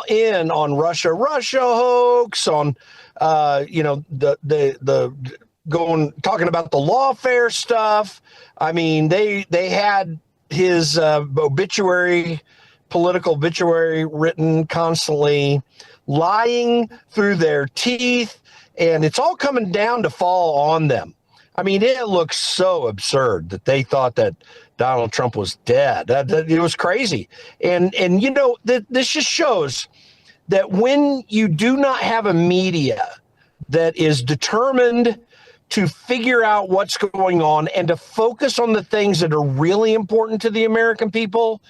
in on Russia hoax, on talking about the lawfare stuff. I mean, they had his political obituary written constantly, lying through their teeth, and it's all coming down to fall on them. I mean, it looks so absurd that they thought that Donald Trump was dead. It was crazy. And this just shows that when you do not have a media that is determined to figure out what's going on and to focus on the things that are really important to the American people,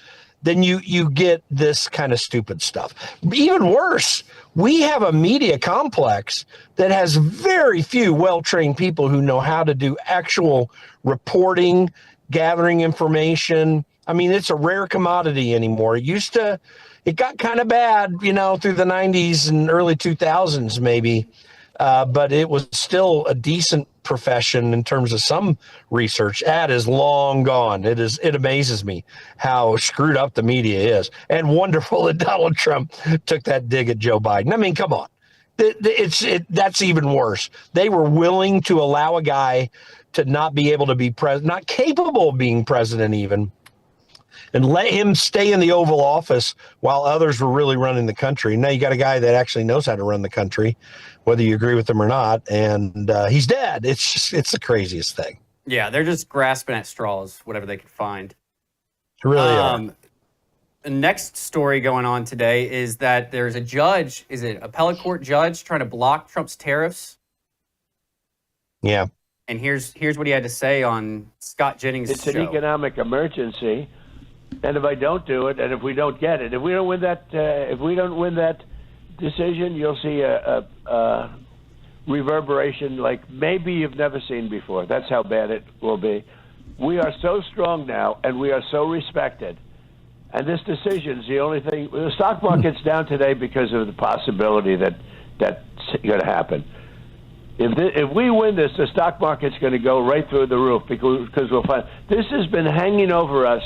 then you get this kind of stupid stuff. Even worse, we have a media complex that has very few well-trained people who know how to do actual reporting, gathering information. I mean, it's a rare commodity anymore. It got kind of bad, through the 90s and early 2000s maybe, but it was still a decent profession in terms of some research. That is long gone. It amazes me how screwed up the media is, and wonderful that Donald Trump took that dig at Joe Biden. I mean, come on. That's even worse. They were willing to allow a guy to not be able to be president, not capable of being president even, and let him stay in the Oval Office while others were really running the country. Now you got a guy that actually knows how to run the country, whether you agree with him or not, and he's dead. It's the craziest thing. Yeah, they're just grasping at straws, whatever they could find. It really are. The next story going on today is that there's a judge, is it appellate court judge, trying to block Trump's tariffs? Yeah. And here's what he had to say on Scott Jennings' It's show. an economic emergency, and if I don't do it, and if we don't get it, if we don't win that decision, you'll see a reverberation like maybe you've never seen before. That's how bad it will be. We are so strong now, and we are so respected. And this decision is the only thing. The stock market's down today because of the possibility that's going to happen. If we win this, the stock market's going to go right through the roof because we'll find this has been hanging over us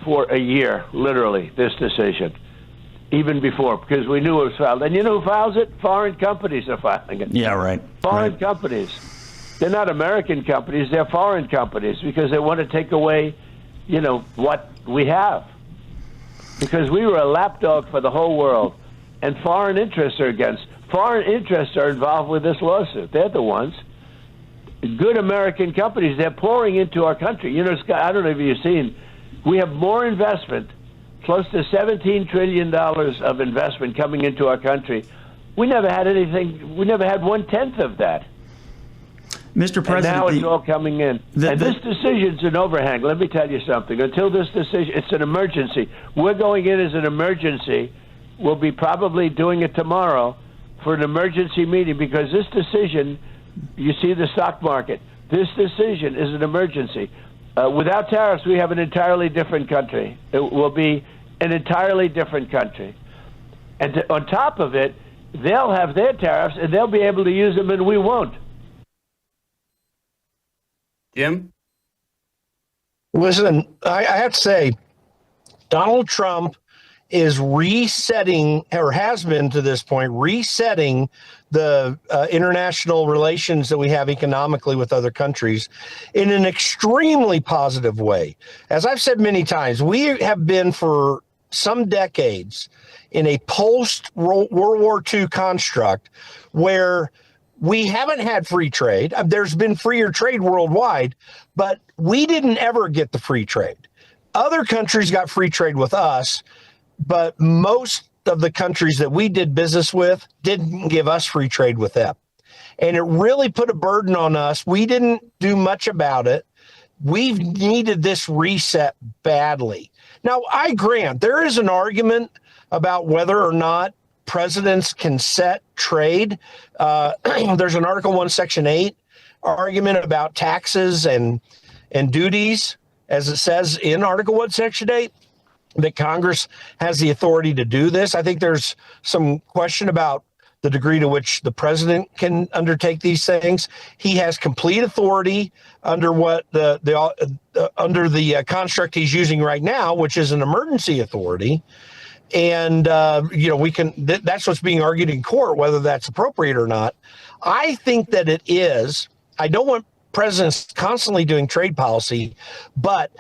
for a year, literally, this decision, even before, because we knew it was filed. And you know who files it? Foreign companies are filing it. Yeah, right. Foreign companies. They're not American companies. They're foreign companies because they want to take away, what we have. Because we were a lapdog for the whole world, and foreign interests are against. Foreign interests are involved with this lawsuit. They're the ones. Good American companies, they're pouring into our country. Scott, I don't know if you've seen, we have more investment, close to $17 trillion of investment coming into our country. We never had anything, we never had 1/10 of that. Mr. President, and now it's all coming in. And this decision's an overhang. Let me tell you something. Until this decision, it's an emergency. We're going in as an emergency. We'll be probably doing it tomorrow for an emergency meeting because this decision, you see the stock market, this decision is an emergency. Without tariffs, we have an entirely different country. It will be an entirely different country. And on top of it, they'll have their tariffs and they'll be able to use them and we won't. Jim? Listen, I have to say, Donald Trump is resetting, or has been to this point, resetting the international relations that we have economically with other countries in an extremely positive way. As I've said many times, we have been for some decades in a post-World War II construct where we haven't had free trade. There's been freer trade worldwide, but we didn't ever get the free trade. Other countries got free trade with us, but most of the countries that we did business with didn't give us free trade with them. And it really put a burden on us. We didn't do much about it. We've needed this reset badly. Now, I grant there is an argument about whether or not presidents can set trade. There's an Article 1, Section 8 argument about taxes and duties, as it says in Article 1, Section 8, that Congress has the authority to do this. I think there's some question about the degree to which the president can undertake these things. He has complete authority under what under the construct he's using right now, which is an emergency authority. And, that's what's being argued in court, whether that's appropriate or not. I think that it is. I don't want presidents constantly doing trade policy, but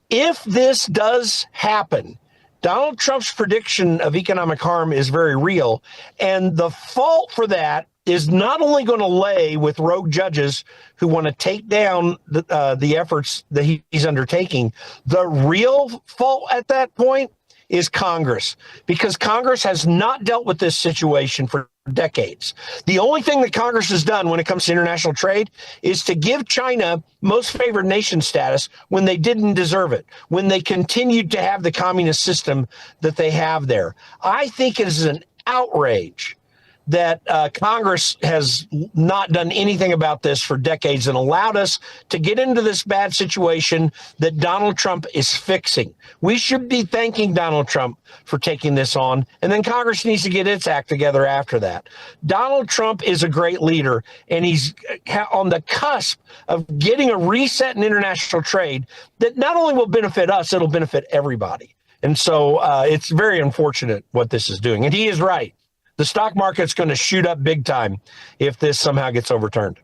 if this does happen, Donald Trump's prediction of economic harm is very real. And the fault for that is not only going to lay with rogue judges who want to take down the efforts that he's undertaking. The real fault at that point is Congress, because Congress has not dealt with this situation for decades. The only thing that Congress has done when it comes to international trade is to give China most favored nation status when they didn't deserve it, when they continued to have the communist system that they have there. I think it is an outrage that Congress has not done anything about this for decades and allowed us to get into this bad situation that Donald Trump is fixing. We should be thanking Donald Trump for taking this on, and then Congress needs to get its act together after that. Donald Trump is a great leader, and he's on the cusp of getting a reset in international trade that not only will benefit us, it'll benefit everybody. And so it's very unfortunate what this is doing. And he is right. The stock market's going to shoot up big time if this somehow gets overturned.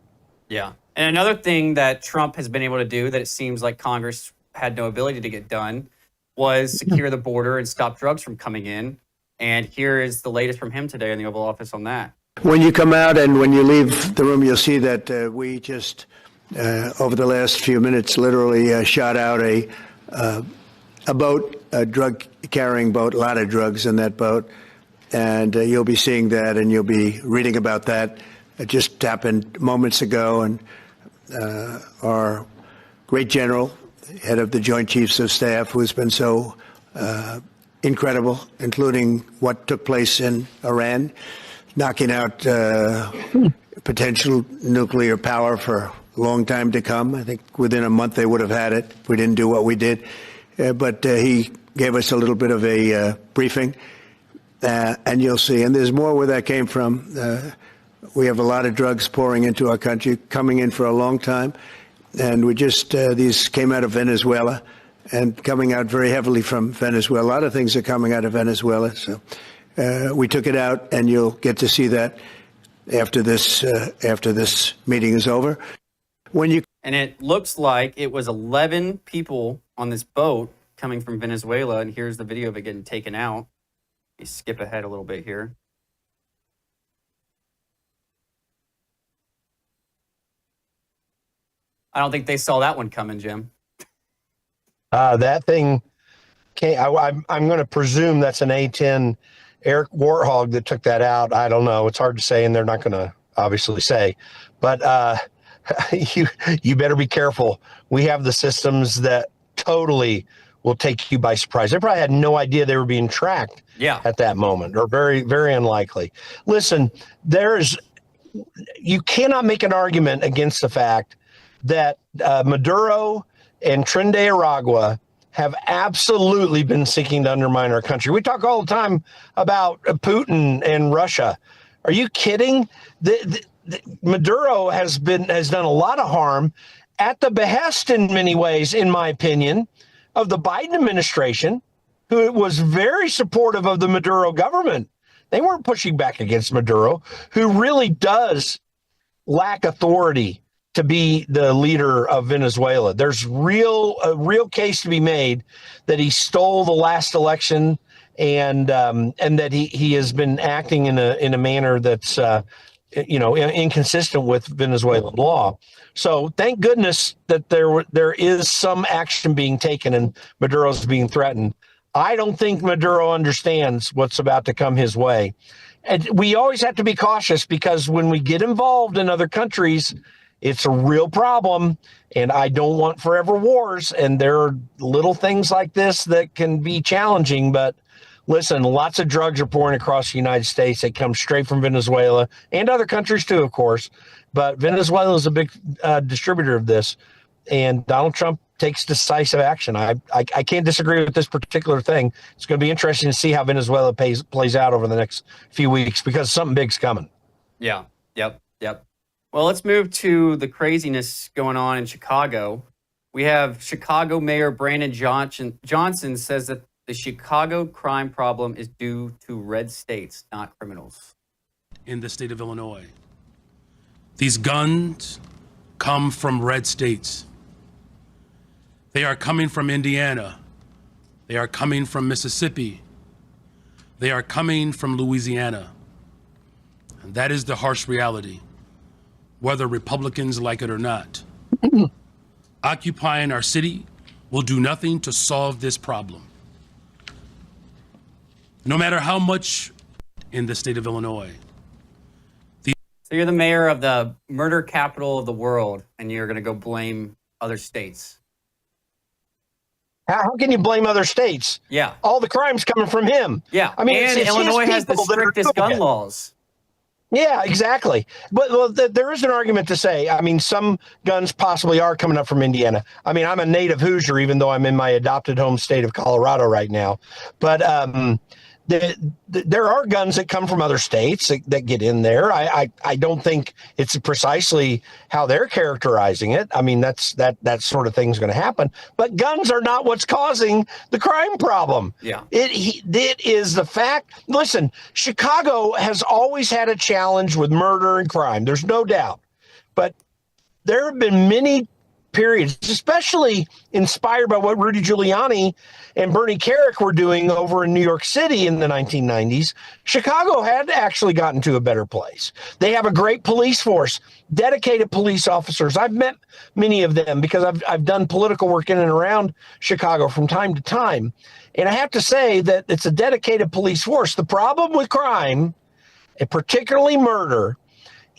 Yeah. And another thing that Trump has been able to do that it seems like Congress had no ability to get done was secure the border and stop drugs from coming in. And here is the latest from him today in the Oval Office on that. When you come out and when you leave the room, you'll see that we just, over the last few minutes, literally shot out a boat, a drug-carrying boat, a lot of drugs in that boat. And you'll be seeing that, and you'll be reading about that. It just happened moments ago, and our great general, head of the Joint Chiefs of Staff, who has been so incredible, including what took place in Iran, knocking out potential nuclear power for a long time to come. I think within a month they would have had it if we didn't do what we did. But he gave us a little bit of a briefing. And you'll see, and there's more where that came from. We have a lot of drugs pouring into our country, coming in for a long time. And we just, these came out of Venezuela and coming out very heavily from Venezuela. A lot of things are coming out of Venezuela. So we took it out, and you'll get to see that after this meeting is over. And it looks like it was 11 people on this boat coming from Venezuela. And here's the video of it getting taken out. You skip ahead a little bit here. I don't think they saw that one coming, Jim. That thing I'm going to presume that's an A-10 Eric Warthog that took that out. I don't know. It's hard to say, and they're not going to obviously say. But you better be careful. We have the systems that totally will take you by surprise. They probably had no idea they were being tracked at that moment, or very, very unlikely. Listen, you cannot make an argument against the fact that Maduro and Tren de Aragua have absolutely been seeking to undermine our country. We talk all the time about Putin and Russia. Are you kidding? Maduro has done a lot of harm at the behest, in many ways, in my opinion, of the Biden administration, who was very supportive of the Maduro government. They weren't pushing back against Maduro, who really does lack authority to be the leader of Venezuela. There's a real case to be made that he stole the last election, and that he has been acting in a manner that's inconsistent with Venezuelan law. So thank goodness that there is some action being taken and Maduro's being threatened. I don't think Maduro understands what's about to come his way. And we always have to be cautious, because when we get involved in other countries, it's a real problem, and I don't want forever wars. And there are little things like this that can be challenging, but listen, lots of drugs are pouring across the United States. They come straight from Venezuela and other countries too, of course. But Venezuela is a big distributor of this, and Donald Trump takes decisive action. I can't disagree with this particular thing. It's going to be interesting to see how Venezuela plays out over the next few weeks, because something big's coming. Yeah. Yep. Well, let's move to the craziness going on in Chicago. We have Chicago Mayor Brandon Johnson says that the Chicago crime problem is due to red states, not criminals. In the state of Illinois, these guns come from red states. They are coming from Indiana. They are coming from Mississippi. They are coming from Louisiana. And that is the harsh reality, whether Republicans like it or not. Occupying our city will do nothing to solve this problem. No matter how much in the state of Illinois. So you're the mayor of the murder capital of the world, and you're going to go blame other states. How can you blame other states? Yeah. All the crime's coming from him. Yeah. I mean, and it's Illinois his has the people that are strictest doing gun it. laws. Yeah, exactly. But well, there is an argument to say, I mean, some guns possibly are coming up from Indiana. I mean, I'm a native Hoosier, even though I'm in my adopted home state of Colorado right now. But there are guns that come from other states that get in there. I don't think it's precisely how they're characterizing it. I mean, that sort of thing's going to happen. But guns are not what's causing the crime problem. Yeah. It is the fact. Listen, Chicago has always had a challenge with murder and crime. There's no doubt. But there have been many periods, especially inspired by what Rudy Giuliani and Bernie Kerik were doing over in New York City in the 1990s. Chicago had actually gotten to a better place. They have a great police force, dedicated police officers. I've met many of them because I've done political work in and around Chicago from time to time. And I have to say that it's a dedicated police force. The problem with crime, and particularly murder,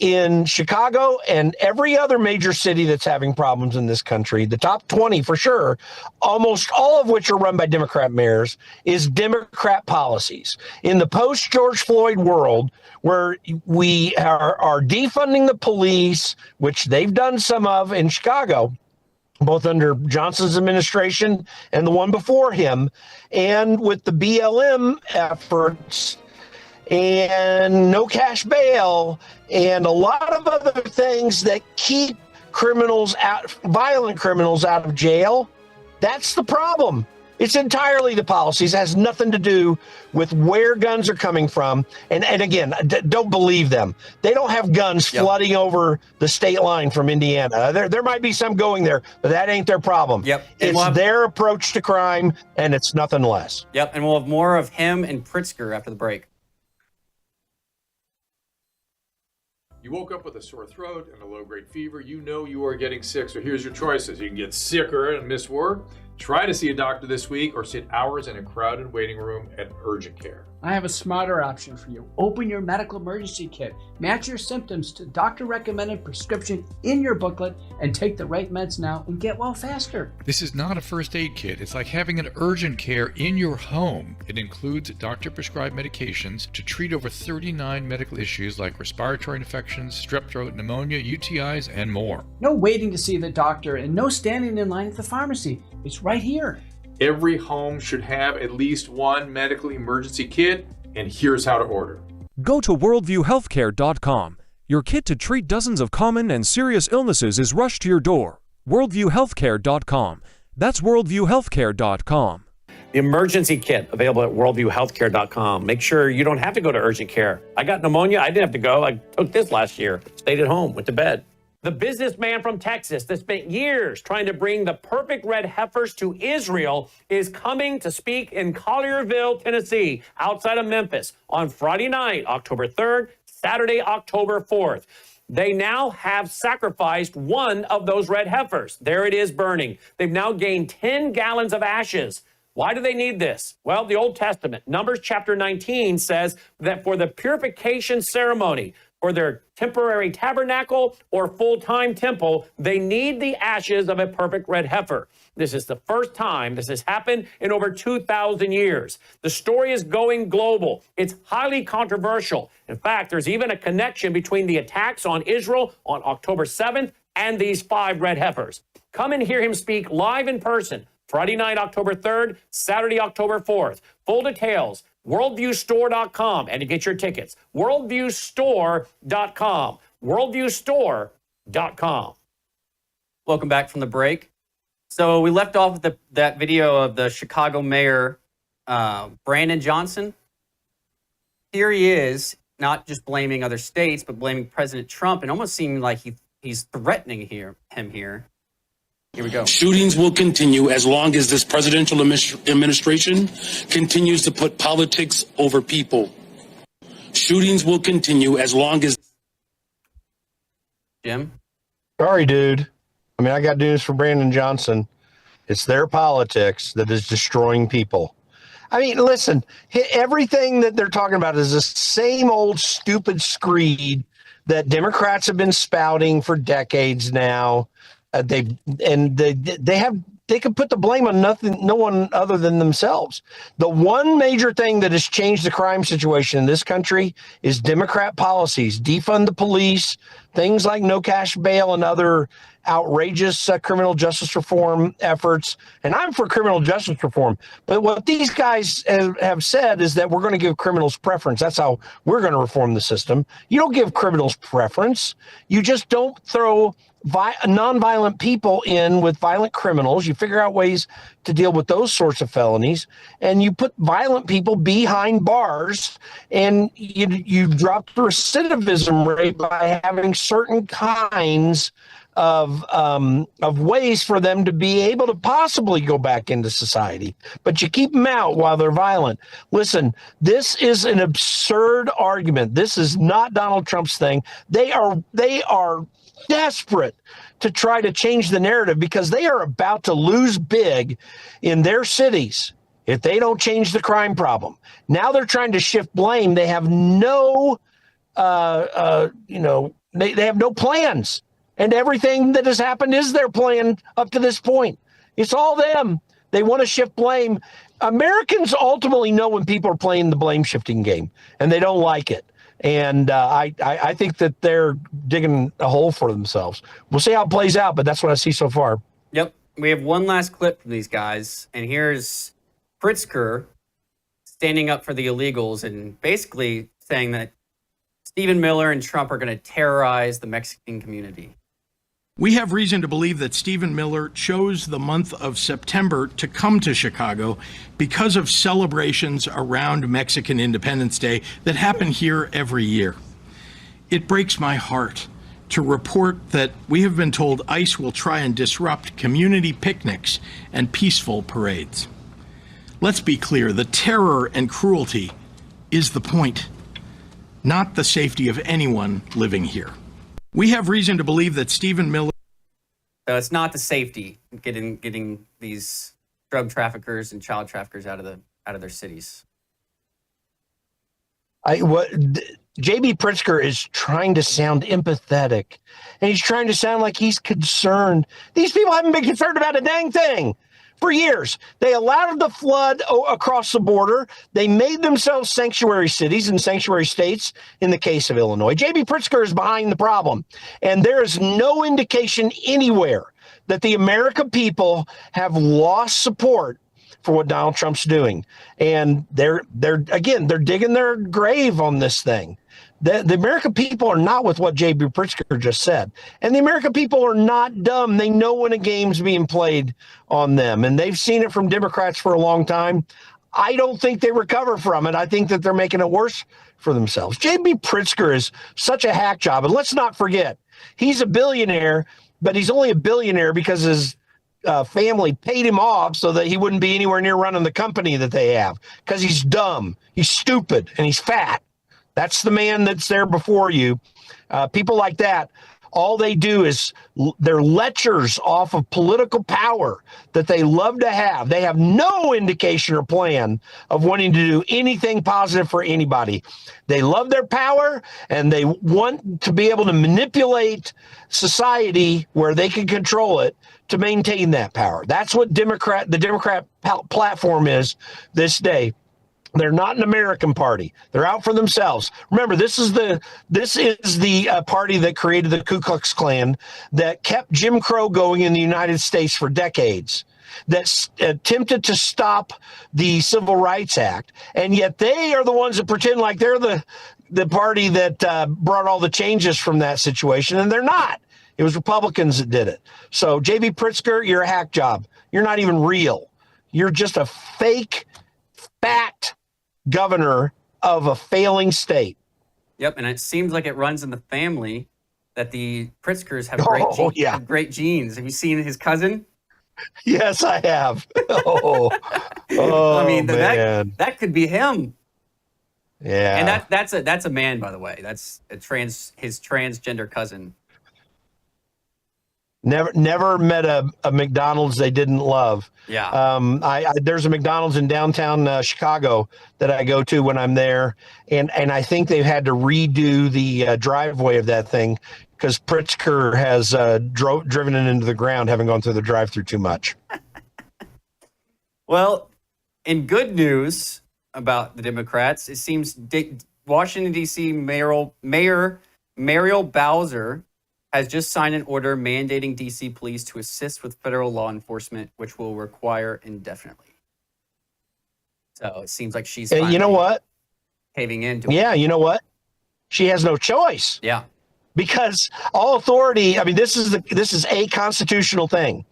in Chicago and every other major city that's having problems in this country, the top 20 for sure, almost all of which are run by Democrat mayors, is Democrat policies. In the post-George Floyd world, where we are defunding the police, which they've done some of in Chicago, both under Johnson's administration and the one before him, and with the BLM efforts, and no cash bail, and a lot of other things that keep criminals out, violent criminals out of jail. That's the problem. It's entirely the policies. It has nothing to do with where guns are coming from. And again, don't believe them. They don't have guns flooding over the state line from Indiana. There might be some going there, but that ain't their problem. Yep. It's their approach to crime, and it's nothing less. Yep. And we'll have more of him and Pritzker after the break. You woke up with a sore throat and a low-grade fever. You know you are getting sick, so here's your choices. You can get sicker and miss work, try to see a doctor this week, or sit hours in a crowded waiting room at urgent care. I have a smarter option for you. Open your medical emergency kit. Match your symptoms to doctor-recommended prescription in your booklet and take the right meds now and get well faster. This is not a first aid kit. It's like having an urgent care in your home. It includes doctor-prescribed medications to treat over 39 medical issues like respiratory infections, strep throat, pneumonia, UTIs, and more. No waiting to see the doctor and no standing in line at the pharmacy. It's right here. Every home should have at least one medical emergency kit, and here's how to order. Go to worldviewhealthcare.com. Your kit to treat dozens of common and serious illnesses is rushed to your door. worldviewhealthcare.com. That's worldviewhealthcare.com. The emergency kit available at worldviewhealthcare.com. Make sure you don't have to go to urgent care. I got pneumonia. I didn't have to go. I took this last year. Stayed at home, went to bed. The businessman from Texas that spent years trying to bring the perfect red heifers to Israel is coming to speak in Collierville, Tennessee, outside of Memphis, on Friday night, October 3rd, Saturday, October 4th. They now have sacrificed one of those red heifers. There it is burning. They've now gained 10 gallons of ashes. Why do they need this? Well, the Old Testament, Numbers chapter 19, says that for the purification ceremony, for their temporary tabernacle or full-time temple, they need the ashes of a perfect red heifer. This is the first time this has happened in over 2,000 years. The story is going global. It's highly controversial. In fact, there's even a connection between the attacks on Israel on October 7th and these 5 red heifers. Come and hear him speak live in person, Friday night, October 3rd, Saturday, October 4th. Full details, worldviewstore.com, and to get your tickets, worldviewstore.com, worldviewstore.com. Welcome back from the break. So we left off with that video of the Chicago mayor Brandon Johnson, here he is, not just blaming other states, but blaming President Trump, and almost seeming like he's threatening him here. Here we go. Shootings will continue as long as this presidential administration continues to put politics over people. Shootings will continue as long as... Jim? Sorry, dude. I mean, I got news for Brandon Johnson. It's their politics that is destroying people. I mean, listen, everything that they're talking about is the same old stupid screed that Democrats have been spouting for decades now. They can put the blame on no one other than themselves. The one major thing that has changed the crime situation in this country is Democrat policies, defund the police, things like no cash bail and other outrageous criminal justice reform efforts. And I'm for criminal justice reform. But what these guys have said is that we're going to give criminals preference. That's how we're going to reform the system. You don't give criminals preference. You just don't throw nonviolent people in with violent criminals. You figure out ways to deal with those sorts of felonies, and you put violent people behind bars, and you drop the recidivism rate by having certain kinds of ways for them to be able to possibly go back into society, but you keep them out while they're violent. Listen, this is an absurd argument. This is not Donald Trump's thing. They are desperate to try to change the narrative because they are about to lose big in their cities if they don't change the crime problem. Now they're trying to shift blame. They have no, they have no plans. And everything that has happened is their plan up to this point. It's all them. They want to shift blame. Americans ultimately know when people are playing the blame shifting game, and they don't like it. And I think that they're digging a hole for themselves. We'll see how it plays out, but that's what I see so far. Yep. We have one last clip from these guys, and here's Pritzker standing up for the illegals and basically saying that Stephen Miller and Trump are going to terrorize the Mexican community. We have reason to believe that Stephen Miller chose the month of September to come to Chicago because of celebrations around Mexican Independence Day that happen here every year. It breaks my heart to report that we have been told ICE will try and disrupt community picnics and peaceful parades. Let's be clear, the terror and cruelty is the point, not the safety of anyone living here. We have reason to believe that Stephen Miller... So it's not the safety getting these drug traffickers and child traffickers out of their cities. J.B. Pritzker is trying to sound empathetic, and he's trying to sound like he's concerned. These people haven't been concerned about a dang thing for years. They allowed the flood across the border. They made themselves sanctuary cities and sanctuary states in the case of Illinois. J.B. Pritzker is behind the problem, and there is no indication anywhere that the American people have lost support for what Donald Trump's doing. And they're digging their grave on this thing. The American people are not with what J.B. Pritzker just said. And the American people are not dumb. They know when a game's being played on them. And they've seen it from Democrats for a long time. I don't think they recover from it. I think that they're making it worse for themselves. J.B. Pritzker is such a hack job. And let's not forget, he's a billionaire, but he's only a billionaire because his family paid him off so that he wouldn't be anywhere near running the company that they have, because he's dumb, he's stupid, and he's fat. That's the man that's there before you. People like that, all they do is they're lechers off of political power that they love to have. They have no indication or plan of wanting to do anything positive for anybody. They love their power, and they want to be able to manipulate society where they can control it to maintain that power. That's what the Democrat platform is this day. They're not an American party. They're out for themselves. Remember, this is the party that created the Ku Klux Klan, that kept Jim Crow going in the United States for decades, that attempted to stop the Civil Rights Act, and yet they are the ones that pretend like they're the party that brought all the changes from that situation, and they're not. It was Republicans that did it. So, J.B. Pritzker, you're a hack job. You're not even real. You're just a fake fat governor of a failing state. Yep, and it seems like it runs in the family that the Pritzkers have great genes. Have you seen his cousin? Yes, I have. Oh, I mean, man. that could be him. Yeah, And that's a man, by the way. That's his transgender cousin. Never met a McDonald's they didn't love. Yeah. There's a McDonald's in downtown Chicago that I go to when I'm there, and I think they've had to redo the driveway of that thing because Pritzker has driven it into the ground, having gone through the drive-through too much. Well, in good news about the Democrats, it seems Washington, D.C. Mayor Muriel Bowser has just signed an order mandating D.C. police to assist with federal law enforcement, which will require indefinitely. So it seems like she's you know what? Caving into it. Yeah, you know what? She has no choice. Yeah. Because all authority, I mean, this is a constitutional thing.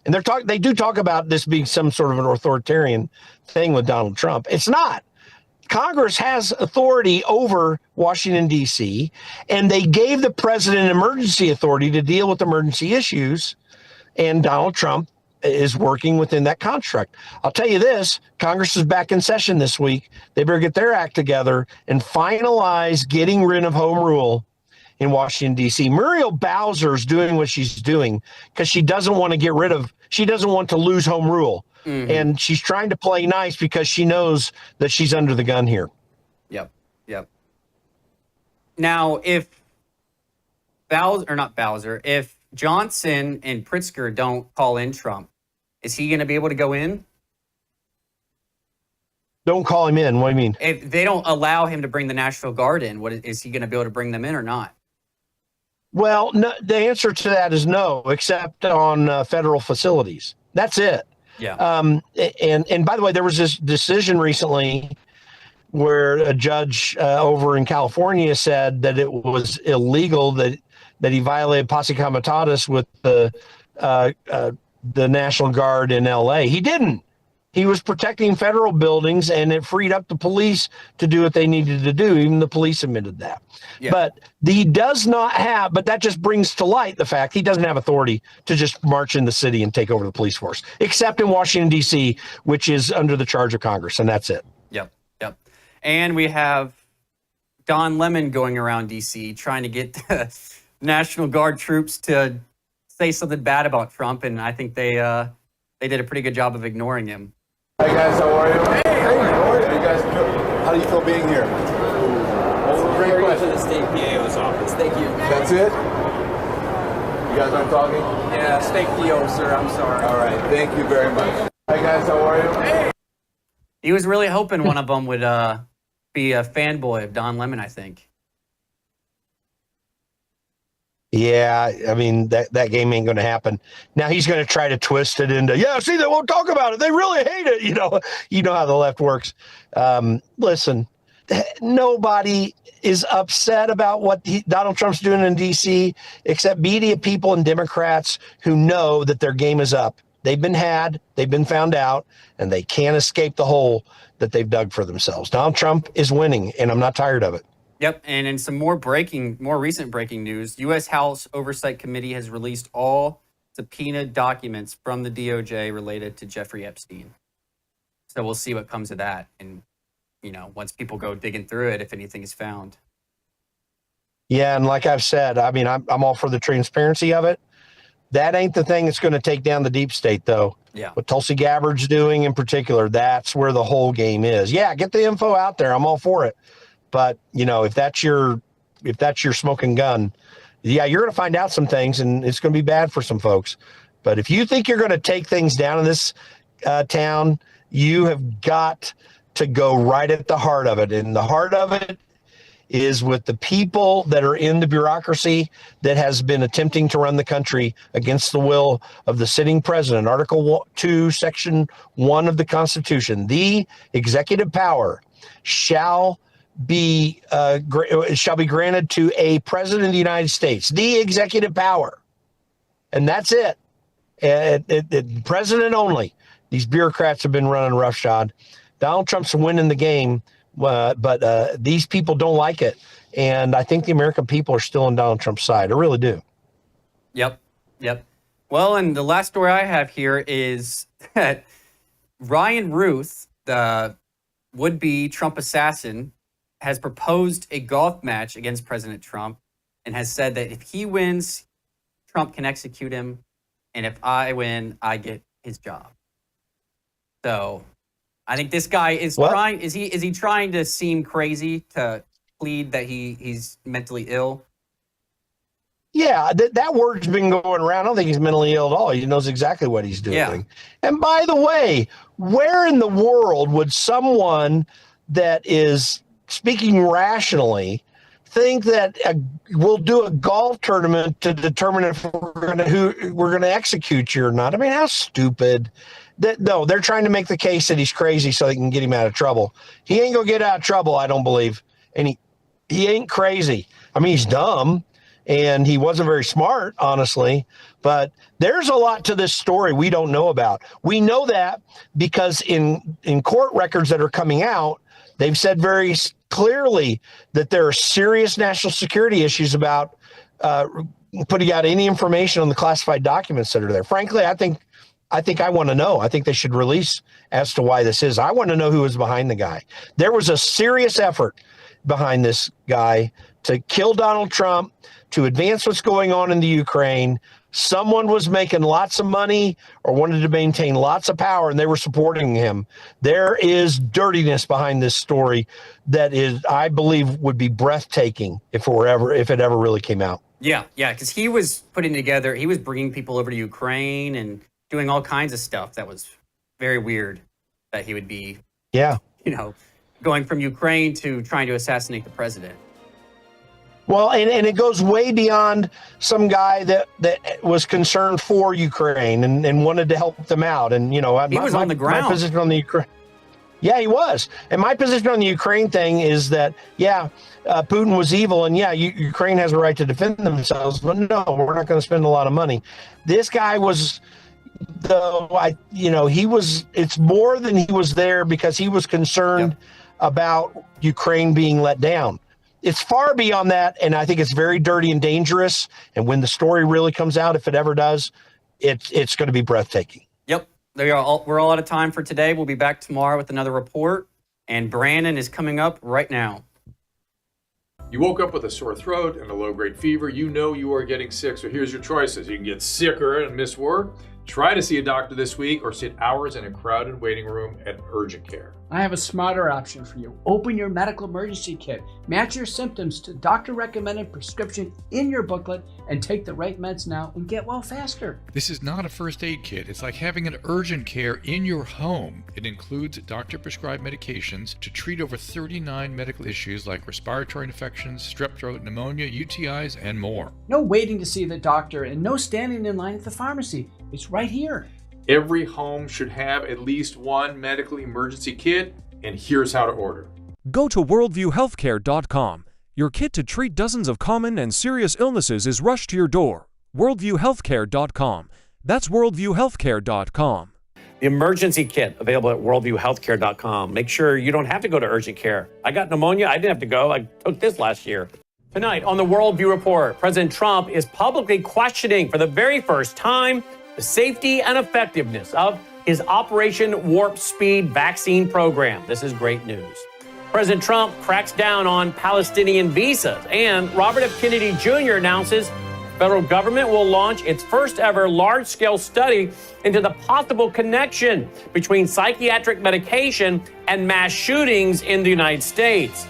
And they do talk about this being some sort of an authoritarian thing with Donald Trump. It's not. Congress has authority over Washington, D.C., and they gave the president emergency authority to deal with emergency issues, and Donald Trump is working within that construct. I'll tell you this, Congress is back in session this week. They better get their act together and finalize getting rid of home rule in Washington, D.C. Muriel Bowser's doing what she's doing because she doesn't want to lose home rule. Mm-hmm. And she's trying to play nice because she knows that she's under the gun here. Yep. Now, if if Johnson and Pritzker don't call in Trump, is he going to be able to go in? Don't call him in. What do you mean? If they don't allow him to bring the National Guard in, is he going to be able to bring them in or not? Well, no, the answer to that is no, except on federal facilities. That's it. Yeah. And by the way, there was this decision recently where a judge over in California said that it was illegal that he violated posse comitatus with the National Guard in L.A. He didn't. He was protecting federal buildings, and it freed up the police to do what they needed to do. Even the police admitted that. Yeah. But he does not have, but that just brings to light the fact he doesn't have authority to just march in the city and take over the police force, except in Washington, D.C., which is under the charge of Congress, and that's it. Yep. And we have Don Lemon going around D.C. trying to get the National Guard troops to say something bad about Trump, and I think they did a pretty good job of ignoring him. Hi guys, how are you? Hey, how are you? How do you feel being here? Great question. To the state PAO's office. Thank you. That's it? You guys aren't talking? Yeah, state PO, sir. I'm sorry. All right. Thank you very much. Hi guys, how are you? Hey. He was really hoping one of them would be a fanboy of Don Lemon, I think. Yeah, I mean, that game ain't going to happen. Now he's going to try to twist it into, see, they won't talk about it. They really hate it. You know how the left works. Listen, nobody is upset about what Donald Trump's doing in D.C. except media people and Democrats who know that their game is up. They've been had, they've been found out, and they can't escape the hole that they've dug for themselves. Donald Trump is winning, and I'm not tired of it. Yep, and in some more recent breaking news, U.S. House Oversight Committee has released all subpoenaed documents from the DOJ related to Jeffrey Epstein. So we'll see what comes of that, and once people go digging through it, if anything is found. Yeah, and like I've said, I mean, I'm all for the transparency of it. That ain't the thing that's going to take down the deep state, though. Yeah. What Tulsi Gabbard's doing in particular, that's where the whole game is. Yeah, get the info out there. I'm all for it. But, if that's your smoking gun, yeah, you're going to find out some things, and it's going to be bad for some folks. But if you think you're going to take things down in this town, you have got to go right at the heart of it. And the heart of it is with the people that are in the bureaucracy that has been attempting to run the country against the will of the sitting president. Article 2, Section 1 of the Constitution, the executive power shall be granted to a president of the United States, the executive power. And that's it. President only. These bureaucrats have been running roughshod. Donald Trump's winning the game, but these people don't like it. And I think the American people are still on Donald Trump's side. I really do. Yep. Well, and the last story I have here is that Ryan Ruth, the would-be Trump assassin, has proposed a golf match against President Trump and has said that if he wins, Trump can execute him, and if I win, I get his job. So I think this guy is trying. Is he trying to seem crazy to plead that he's mentally ill? Yeah, that word's been going around. I don't think he's mentally ill at all. He knows exactly what he's doing. Yeah. And by the way, where in the world would someone that is speaking rationally think that we'll do a golf tournament to determine if we're going to execute you or not? I mean, how stupid. No, they're trying to make the case that he's crazy so they can get him out of trouble. He ain't going to get out of trouble, I don't believe. And he ain't crazy. I mean, he's dumb. And he wasn't very smart, honestly. But there's a lot to this story we don't know about. We know that because in court records that are coming out, they've said very clearly that there are serious national security issues about putting out any information on the classified documents that are there. Frankly, I think I want to know. I think they should release as to why this is. I want to know who was behind the guy. There was a serious effort behind this guy to kill Donald Trump, to advance what's going on in the Ukraine. Someone was making lots of money or wanted to maintain lots of power, and they were supporting him. There is dirtiness behind this story that is, I believe, would be breathtaking if it ever really came out. Yeah, because he was bringing people over to Ukraine and doing all kinds of stuff that was very weird that he would be, going from Ukraine to trying to assassinate the president. Well, and it goes way beyond some guy that was concerned for Ukraine and wanted to help them out. And, he was on the ground. My position on the Ukraine. Yeah, he was. And my position on the Ukraine thing is that, Putin was evil. And Ukraine has a right to defend themselves. But no, we're not going to spend a lot of money. This guy was, it's more than he was there because he was concerned about Ukraine being let down. It's far beyond that, and I think it's very dirty and dangerous. And when the story really comes out, if it ever does, it's going to be breathtaking. Yep. We're all out of time for today. We'll be back tomorrow with another report, and Brandon is coming up right now. You woke up with a sore throat and a low-grade fever. You know you are getting sick, so here's your choices. You can get sicker and miss work, try to see a doctor this week, or sit hours in a crowded waiting room at urgent care. I have a smarter option for you. Open your medical emergency kit, match your symptoms to doctor-recommended prescription in your booklet, and take the right meds now and get well faster. This is not a first aid kit. It's like having an urgent care in your home. It includes doctor-prescribed medications to treat over 39 medical issues like respiratory infections, strep throat, pneumonia, UTIs, and more. No waiting to see the doctor and no standing in line at the pharmacy. It's right here. Every home should have at least one medical emergency kit, and here's how to order. Go to worldviewhealthcare.com. Your kit to treat dozens of common and serious illnesses is rushed to your door. worldviewhealthcare.com. That's worldviewhealthcare.com. The emergency kit available at worldviewhealthcare.com. Make sure you don't have to go to urgent care. I got pneumonia. I didn't have to go. I took this last year. Tonight on the Worldview Report, President Trump is publicly questioning for the very first time the safety and effectiveness of his Operation Warp Speed vaccine program. This is great news. President Trump cracks down on Palestinian visas, and Robert F. Kennedy Jr. announces the federal government will launch its first ever large-scale study into the possible connection between psychiatric medication and mass shootings in the United States.